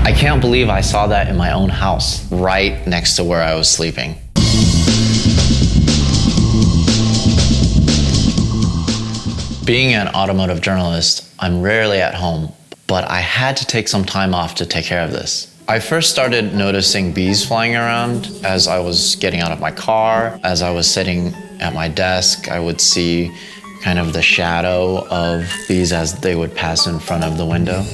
I can't believe I saw that in my own house, right next to where I was sleeping. Being an automotive journalist, I'm rarely at home, but I had to take some time off to take care of this. I first started noticing bees flying around as I was getting out of my car. As I was sitting at my desk, I would see kind of the shadow of bees as they would pass in front of the window.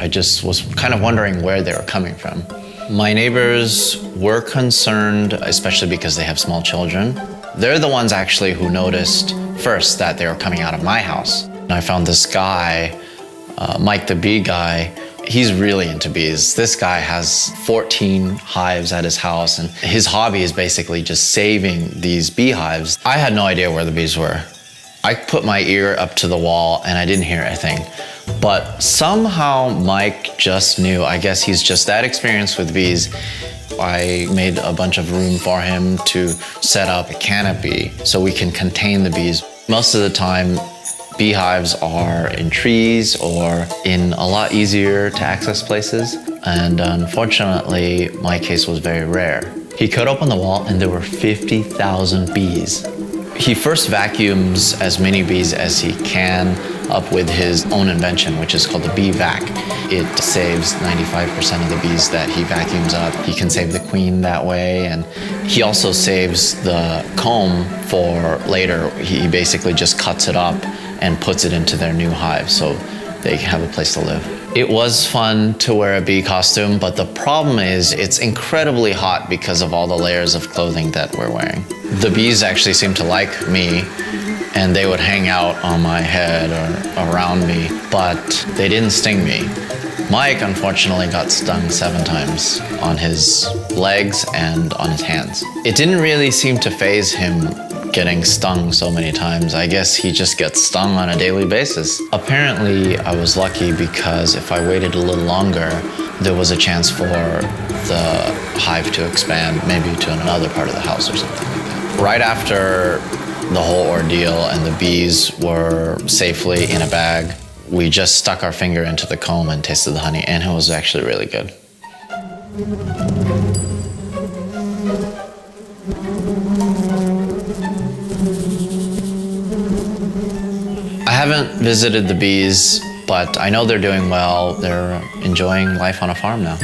I just was kind of wondering where they were coming from. My neighbors were concerned, especially because they have small children. They're the ones actually who noticed first that they were coming out of my house. And I found this guy, Mike the bee guy. He's really into bees. This guy has 14 hives at his house, and his hobby is basically just saving these beehives. I had no idea where the bees were. I put my ear up to the wall and I didn't hear a thing. But somehow Mike just knew. I guess he's just that experienced with bees. I made a bunch of room for him to set up a canopy so we can contain the bees. Most of the time, beehives are in trees or in a lot easier to access places. And unfortunately, my case was very rare. He cut open the wall and there were 50,000 bees. He first vacuums as many bees as he can up with his own invention, which is called the bee vac. It saves 95% of the bees that he vacuums up. He can save the queen that way, and he also saves the comb for later. He basically just cuts it up and puts it into their new hive so they have a place to live. It was fun to wear a bee costume, but the problem is it's incredibly hot because of all the layers of clothing that we're wearing. The bees actually seemed to like me, and they would hang out on my head or around me, but they didn't sting me. Mike, unfortunately, got stung 7 times on his legs and on his hands. It didn't really seem to faze him getting stung so many times. I guess he just gets stung on a daily basis. Apparently, I was lucky because if I waited a little longer, there was a chance for the hive to expand, maybe to another part of the house or something like that. Right after the whole ordeal and the bees were safely in a bag, we just stuck our finger into the comb and tasted the honey, and it was actually really good. I haven't visited the bees, but I know they're doing well. They're enjoying life on a farm now.